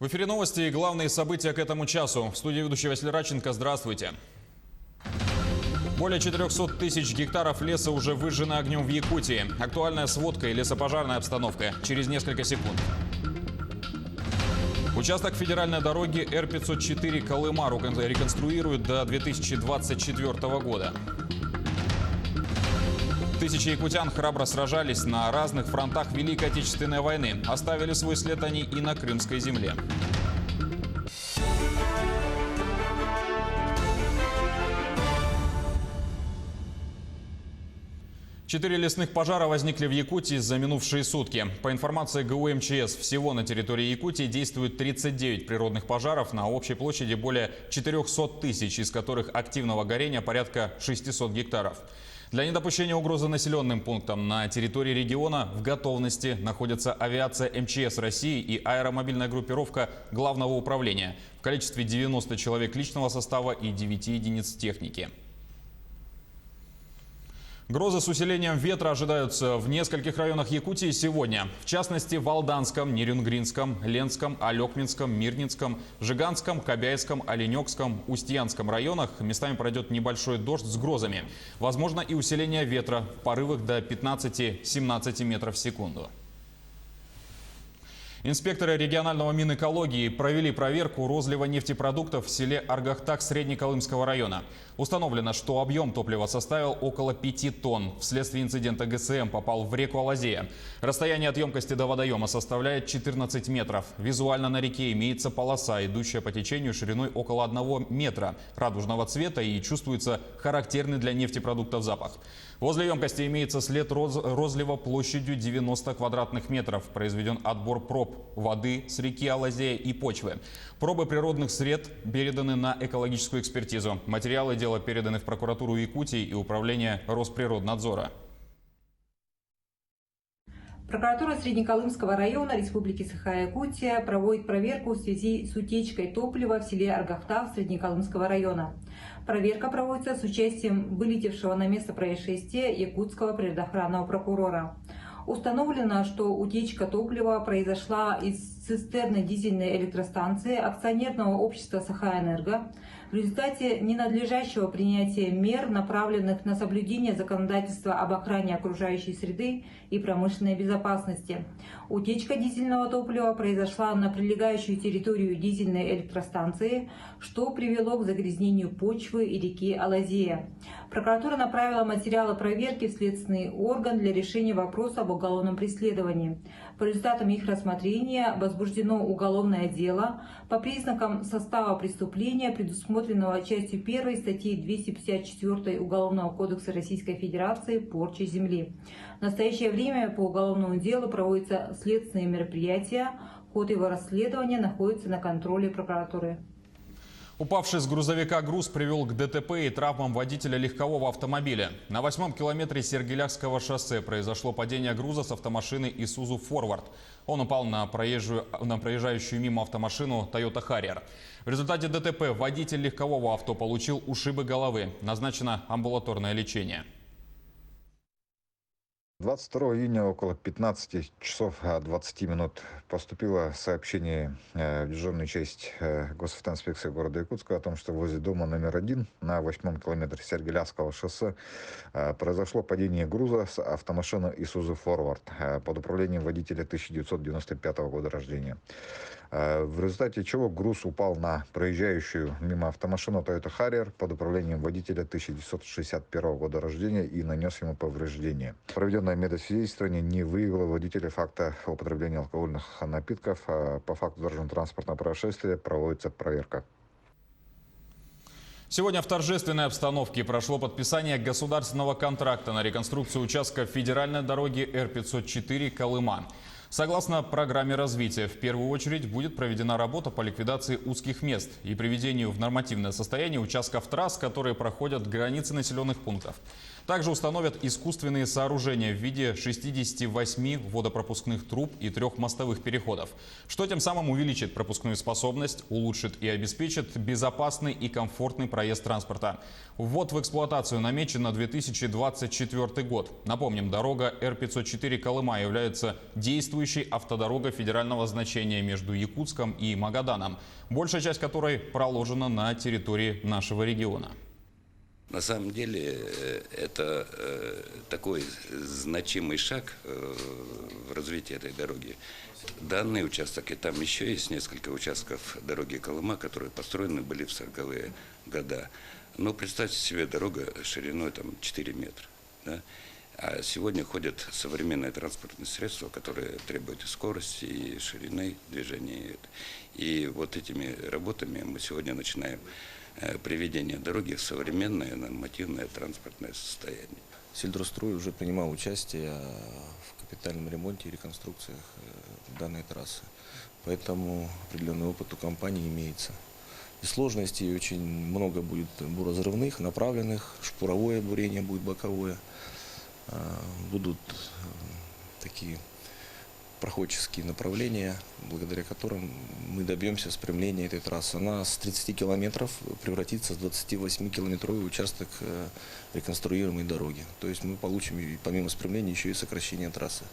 В эфире новости и главные события к этому часу. В студии ведущий Василий Радченко. Здравствуйте. Более 400 тысяч гектаров леса уже выжжены огнем в Якутии. Актуальная сводка и лесопожарная обстановка через несколько секунд. Участок федеральной дороги Р-504 Колыма реконструируют до 2024 года. Тысячи якутян храбро сражались на разных фронтах Великой Отечественной войны. Оставили свой след они и на Крымской земле. Четыре лесных пожара возникли в Якутии за минувшие сутки. По информации ГУ МЧС, всего на территории Якутии действует 39 природных пожаров на общей площади более 400 тысяч, из которых активного горения порядка 600 гектаров. Для недопущения угрозы населенным пунктам на территории региона в готовности находятся авиация МЧС России и аэромобильная группировка Главного управления в количестве 90 человек личного состава и 9 единиц техники. Грозы с усилением ветра ожидаются в нескольких районах Якутии сегодня. В частности, в Алданском, Нерюнгринском, Ленском, Алекминском, Мирницком, Жиганском, Кобяйском, Оленекском, Устьянском районах местами пройдет небольшой дождь с грозами. Возможно и усиление ветра в порывах до 15-17 метров в секунду. Инспекторы регионального Минэкологии провели проверку розлива нефтепродуктов в селе Аргахтак Среднеколымского района. Установлено, что объем топлива составил около 5 тонн. Вследствие инцидента ГСМ попал в реку Алазея. Расстояние от емкости до водоема составляет 14 метров. Визуально на реке имеется полоса, идущая по течению шириной около 1 метра, радужного цвета, и чувствуется характерный для нефтепродуктов запах. Возле емкости имеется след розлива площадью 90 квадратных метров. Произведен отбор проб воды с реки Алазея и почвы. Пробы природных сред переданы на экологическую экспертизу. Материалы дела переданы в прокуратуру Якутии и управление Росприроднадзора. Прокуратура Среднеколымского района Республики Саха-Якутия проводит проверку в связи с утечкой топлива в селе Аргахтак Среднеколымского района. Проверка проводится с участием вылетевшего на место происшествия якутского природоохранного прокурора. Установлено, что утечка топлива произошла из цистерны дизельной электростанции акционерного общества «Саха-Энерго» в результате ненадлежащего принятия мер, направленных на соблюдение законодательства об охране окружающей среды и промышленной безопасности. Утечка дизельного топлива произошла на прилегающую территорию дизельной электростанции, что привело к загрязнению почвы и реки Алазея. Прокуратура направила материалы проверки в следственный орган для решения вопроса об уголовном преследовании. По результатам их рассмотрения возбуждено уголовное дело по признакам состава преступления, предусмотренного частью 1 статьи 254 Уголовного кодекса Российской Федерации «Порча земли». В настоящее время по уголовному делу проводятся следственные мероприятия. Ход его расследования находится на контроле прокуратуры. Упавший с грузовика груз привел к ДТП и травмам водителя легкового автомобиля. На 8-м километре Сергеляхского шоссе произошло падение груза с автомашины Isuzu Forward. Он упал на проезжающую мимо автомашину Toyota Harrier. В результате ДТП водитель легкового авто получил ушибы головы. Назначено амбулаторное лечение. 22 июня около 15 часов 20 минут поступило сообщение в дежурную часть госавтоинспекции города Якутска о том, что возле дома номер 1 на 8-м километре Сергеляхского шоссе произошло падение груза с автомашины Isuzu Forward под управлением водителя 1995 года рождения. В результате чего груз упал на проезжающую мимо автомашину Toyota Harrier под управлением водителя 1961 года рождения и нанес ему повреждения. Проведенное медосвидетельствование не выявило водителя факта употребления алкогольных напитков. По факту дорожно-транспортного происшествия проводится проверка. Сегодня в торжественной обстановке прошло подписание государственного контракта на реконструкцию участка федеральной дороги Р-504 Колыма. Согласно программе развития, в первую очередь будет проведена работа по ликвидации узких мест и приведению в нормативное состояние участков трасс, которые проходят границы населенных пунктов. Также установят искусственные сооружения в виде 68 водопропускных труб и 3 мостовых переходов, что тем самым увеличит пропускную способность, улучшит и обеспечит безопасный и комфортный проезд транспорта. Ввод в эксплуатацию намечен на 2024 год. Напомним, дорога Р-504 Колыма является действующей действующей автодорога федерального значения между Якутском и Магаданом, большая часть которой проложена на территории нашего региона. На самом деле это такой значимый шаг в развитии этой дороги. Данный участок, и там еще есть несколько участков дороги Колыма, которые построены были в 40-е годы. Но представьте себе, дорога шириной там 4 метра. Да? А сегодня ходят современные транспортные средства, которые требуют и скорости, и ширины движения. И вот этими работами мы сегодня начинаем приведение дороги в современное нормативное транспортное состояние. Сельдрострой уже принимал участие в капитальном ремонте и реконструкциях данной трассы. Поэтому определенный опыт у компании имеется. И сложностей очень много будет буразрывных, направленных, шпуровое бурение будет боковое. Будут такие проходческие направления, благодаря которым мы добьемся спрямления этой трассы. Она с 30 километров превратится в 28-километровый участок реконструируемой дороги. То есть мы получим помимо спрямления еще и сокращение трассы.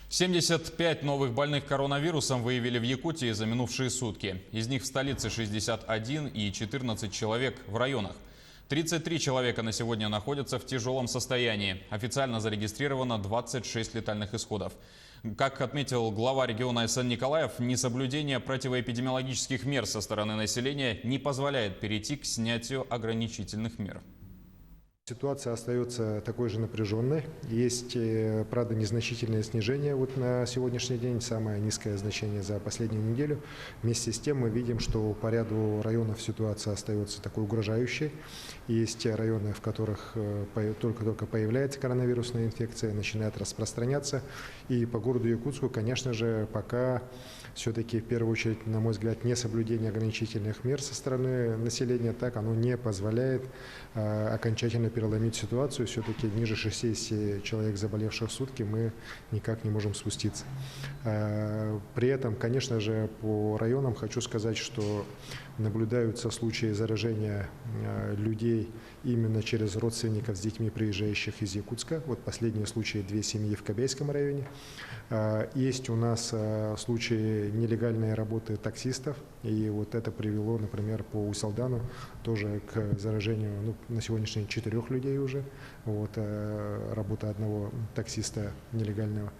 75 новых больных коронавирусом выявили в Якутии за минувшие сутки. Из них в столице 61 и 14 человек в районах. 33 человека на сегодня находятся в тяжелом состоянии. Официально зарегистрировано 26 летальных исходов. Как отметил глава региона СН Николаев, несоблюдение противоэпидемиологических мер со стороны населения не позволяет перейти к снятию ограничительных мер. Ситуация остается такой же напряженной. Есть, правда, незначительное снижение вот на сегодняшний день, самое низкое значение за последнюю неделю. Вместе с тем мы видим, что по ряду районов ситуация остается такой угрожающей. Есть районы, в которых только-только появляется коронавирусная инфекция, начинает распространяться. И по городу Якутску, конечно же, пока все-таки в первую очередь, на мой взгляд, несоблюдение ограничительных мер со стороны населения, так оно не позволяет окончательно переломить ситуацию. Все-таки ниже 60 человек, заболевших в сутки, мы никак не можем спуститься. При этом, конечно же, по районам хочу сказать, что наблюдаются случаи заражения людей именно через родственников с детьми, приезжающих из Якутска. Вот последние случаи 2 семьи в Кобейском районе. Есть у нас случаи нелегальной работы таксистов, и вот это привело, например, по Усалдану тоже к заражению на сегодняшний день 4 людей уже. Вот, работа одного таксиста нелегального.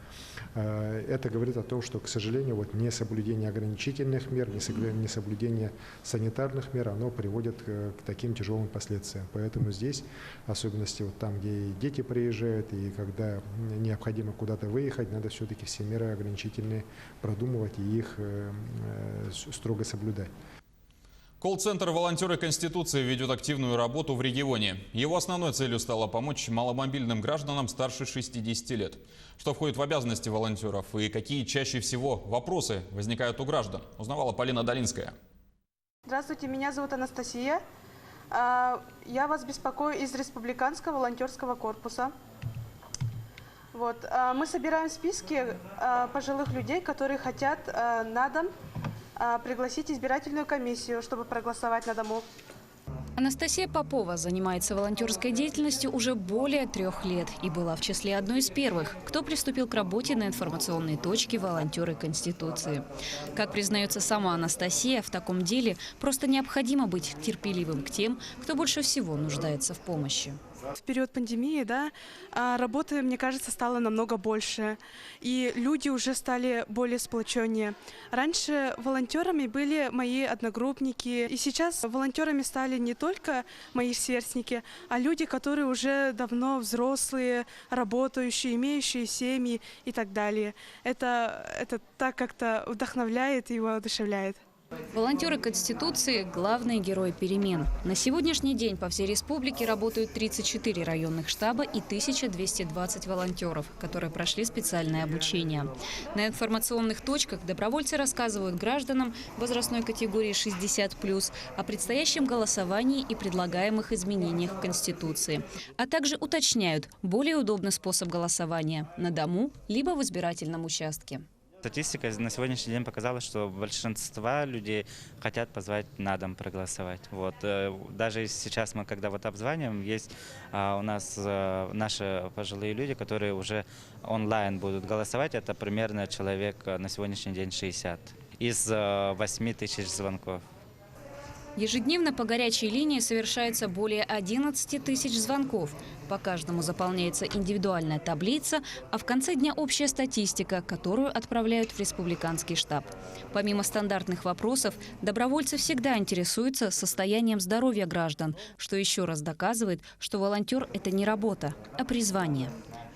Это говорит о том, что, к сожалению, вот несоблюдение ограничительных мер, несоблюдение санитарных мер, оно приводит к таким тяжелым последствиям. Поэтому здесь, в особенности вот там, где и дети приезжают, и когда необходимо куда-то выехать, надо все-таки все меры ограничительные продумывать и их строго соблюдать. Колл-центр «Волонтеры Конституции» ведет активную работу в регионе. Его основной целью стало помочь маломобильным гражданам старше 60 лет. Что входит в обязанности волонтеров и какие чаще всего вопросы возникают у граждан, узнавала Полина Долинская. Здравствуйте, меня зовут Анастасия. Я вас беспокою из Республиканского волонтерского корпуса. Вот. Мы собираем списки пожилых людей, которые хотят на дом пригласить избирательную комиссию, чтобы проголосовать на дому. Анастасия Попова занимается волонтерской деятельностью уже более 3 лет и была в числе одной из первых, кто приступил к работе на информационной точке «Волонтеры Конституции». Как признается сама Анастасия, в таком деле просто необходимо быть терпеливым к тем, кто больше всего нуждается в помощи. В период пандемии, работы, мне кажется, стало намного больше, и люди уже стали более сплоченнее. Раньше волонтерами были мои одногруппники, и сейчас волонтерами стали не только мои сверстники, а люди, которые уже давно взрослые, работающие, имеющие семьи и так далее. Это так как-то вдохновляет и воодушевляет. Волонтеры Конституции – главные герои перемен. На сегодняшний день по всей республике работают 34 районных штаба и 1220 волонтеров, которые прошли специальное обучение. На информационных точках добровольцы рассказывают гражданам возрастной категории 60+, о предстоящем голосовании и предлагаемых изменениях в Конституции. А также уточняют более удобный способ голосования – на дому, либо в избирательном участке. Статистика на сегодняшний день показала, что большинство людей хотят позвать на дом проголосовать. Вот. Даже сейчас мы, когда вот обзваниваем, есть у нас наши пожилые люди, которые уже онлайн будут голосовать. Это примерно человек на сегодняшний день 60 из 8 тысяч звонков. Ежедневно по горячей линии совершается более 11 тысяч звонков. По каждому заполняется индивидуальная таблица, а в конце дня общая статистика, которую отправляют в республиканский штаб. Помимо стандартных вопросов, добровольцы всегда интересуются состоянием здоровья граждан, что еще раз доказывает, что волонтер – это не работа, а призвание.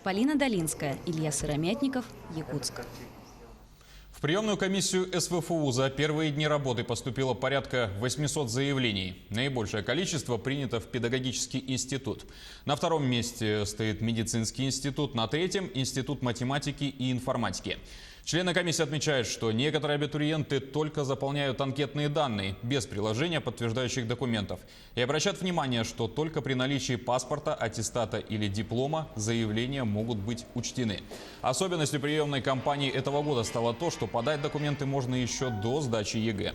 Полина Долинская, Илья Сыромятников, Якутск. В приемную комиссию СВФУ за первые дни работы поступило порядка 800 заявлений. Наибольшее количество принято в педагогический институт. На втором месте стоит медицинский институт, на третьем – институт математики и информатики. Члены комиссии отмечают, что некоторые абитуриенты только заполняют анкетные данные, без приложения подтверждающих документов. И обращают внимание, что только при наличии паспорта, аттестата или диплома заявления могут быть учтены. Особенностью приемной кампании этого года стало то, что подать документы можно еще до сдачи ЕГЭ.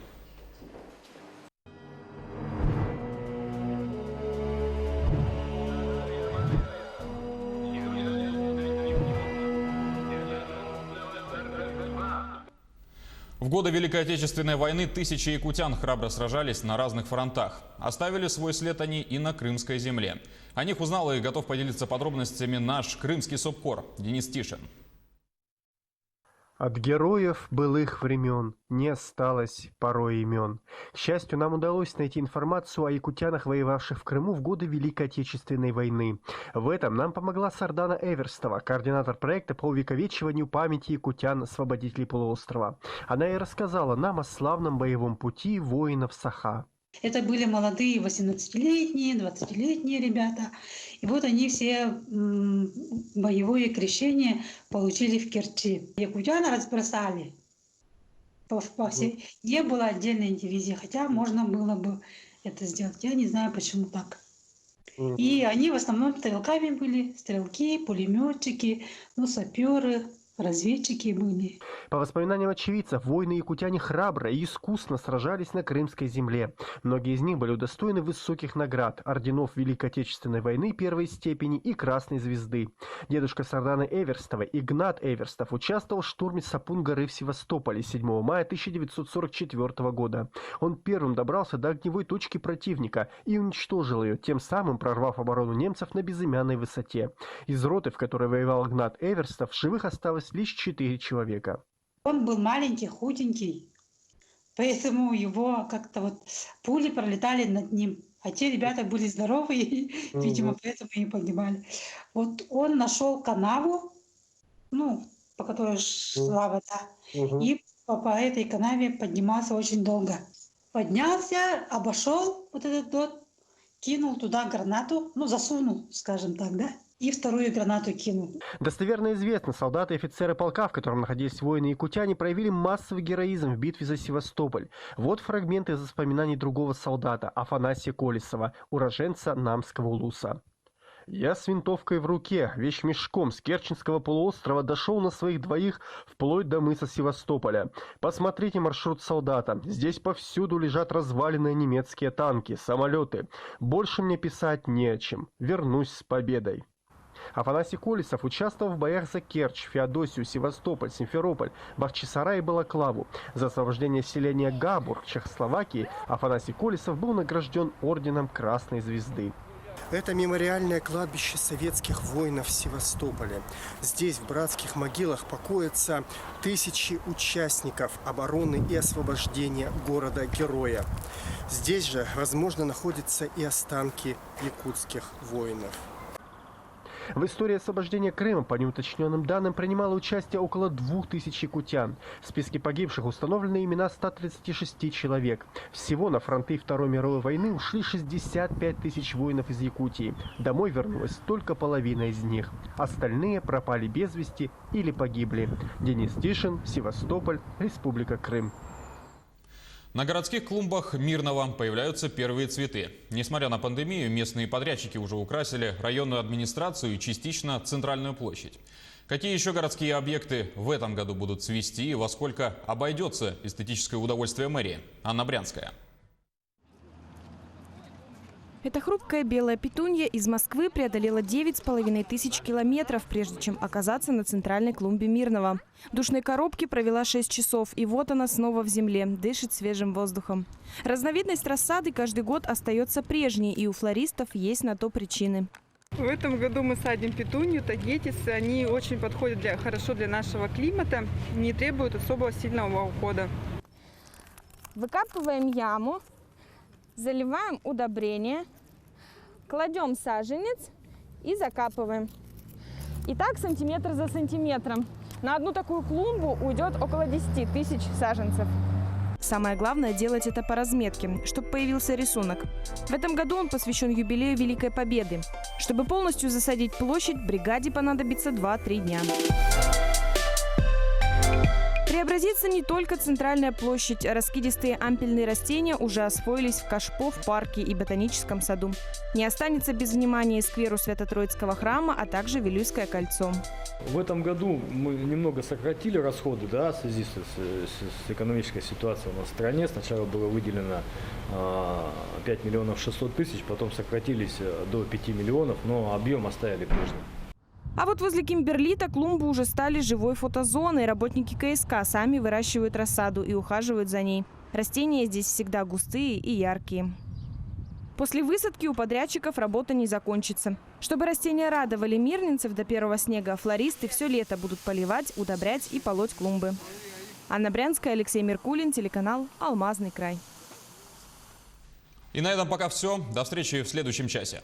В годы Великой Отечественной войны тысячи якутян храбро сражались на разных фронтах. Оставили свой след они и на Крымской земле. О них узнал и готов поделиться подробностями наш крымский СОБКОР Денис Тишин. От героев былых времен не осталось порой имен. К счастью, нам удалось найти информацию о якутянах, воевавших в Крыму в годы Великой Отечественной войны. В этом нам помогла Сардана Эверстова, координатор проекта по увековечиванию памяти якутян, освободителей полуострова. Она и рассказала нам о славном боевом пути воинов Саха. Это были молодые 18-летние, 20-летние ребята. И вот они все боевое крещение получили в Керчи. Якутян разбросали. Не было отдельной дивизии, хотя можно было бы это сделать. Я не знаю, почему так. И они в основном стрелками были. Стрелки, пулеметчики, саперы. Разведчики были. По воспоминаниям очевидцев, воины-якутяне храбро и искусно сражались на Крымской земле. Многие из них были удостоены высоких наград, орденов Великой Отечественной войны первой степени и Красной Звезды. Дедушка Сарданы Эверстовой, Игнат Эверстов, участвовал в штурме Сапун-горы в Севастополе 7 мая 1944 года. Он первым добрался до огневой точки противника и уничтожил ее, тем самым прорвав оборону немцев на безымянной высоте. Из роты, в которой воевал Игнат Эверстов, в живых осталось лишь 4 человека. Он был маленький, худенький, поэтому его как-то пули пролетали над ним. А те ребята были здоровые, видимо, поэтому и погибали. Вот он нашел канаву, по которой шла вода, и по этой канаве поднимался очень долго. Поднялся, обошел вот этот дот, кинул туда гранату, засунул, скажем так, да? И вторую гранату кинул. Достоверно известно, солдаты и офицеры полка, в котором находились воины-якутяне, проявили массовый героизм в битве за Севастополь. Вот фрагменты из воспоминаний другого солдата, Афанасия Колесова, уроженца Намского Улуса. «Я с винтовкой в руке, вещмешком с Керченского полуострова дошел на своих двоих вплоть до мыса Севастополя. Посмотрите маршрут солдата. Здесь повсюду лежат разваленные немецкие танки, самолеты. Больше мне писать не о чем. Вернусь с победой». Афанасий Колесов участвовал в боях за Керчь, Феодосию, Севастополь, Симферополь, Бахчисарай и Балаклаву. За освобождение селения Габург Чехословакии Афанасий Колесов был награжден орденом Красной Звезды. Это мемориальное кладбище советских воинов в Севастополе. Здесь, в братских могилах, покоятся тысячи участников обороны и освобождения города-героя. Здесь же, возможно, находятся и останки якутских воинов. В истории освобождения Крыма, по неуточненным данным, принимало участие около 2000 якутян. В списке погибших установлены имена 136 человек. Всего на фронты Второй мировой войны ушли 65 тысяч воинов из Якутии. Домой вернулась только половина из них. Остальные пропали без вести или погибли. Денис Тишин, Севастополь, Республика Крым. На городских клумбах Мирного появляются первые цветы. Несмотря на пандемию, местные подрядчики уже украсили районную администрацию и частично центральную площадь. Какие еще городские объекты в этом году будут цвести и во сколько обойдется эстетическое удовольствие мэрии? Анна Брянская. Эта хрупкая белая петунья из Москвы преодолела 9500 километров, прежде чем оказаться на центральной клумбе Мирного. В душной коробке провела 6 часов, и вот она снова в земле, дышит свежим воздухом. Разновидность рассады каждый год остается прежней, и у флористов есть на то причины. В этом году мы садим петунью, тагетисы. Они очень подходят хорошо для нашего климата, не требуют особого сильного ухода. Выкапываем яму, заливаем удобрение, кладем саженец и закапываем. И так сантиметр за сантиметром. На одну такую клумбу уйдет около 10 тысяч саженцев. Самое главное – делать это по разметке, чтобы появился рисунок. В этом году он посвящен юбилею Великой Победы. Чтобы полностью засадить площадь, бригаде понадобится 2-3 дня. Преобразится не только центральная площадь. Раскидистые ампельные растения уже освоились в Кашпо, в парке и ботаническом саду. Не останется без внимания и сквер у Свято-Троицкого храма, а также Вилюйское кольцо. В этом году мы немного сократили расходы, в связи с экономической ситуацией у нас в стране. Сначала было выделено 5 миллионов 600 тысяч, потом сократились до 5 миллионов, но объем оставили прежним. А вот возле Кимберлита клумбы уже стали живой фотозоной. Работники КСК сами выращивают рассаду и ухаживают за ней. Растения здесь всегда густые и яркие. После высадки у подрядчиков работа не закончится. Чтобы растения радовали мирнинцев до первого снега, флористы все лето будут поливать, удобрять и полоть клумбы. Анна Брянская, Алексей Меркулин, телеканал «Алмазный край». И на этом пока все. До встречи в следующем часе.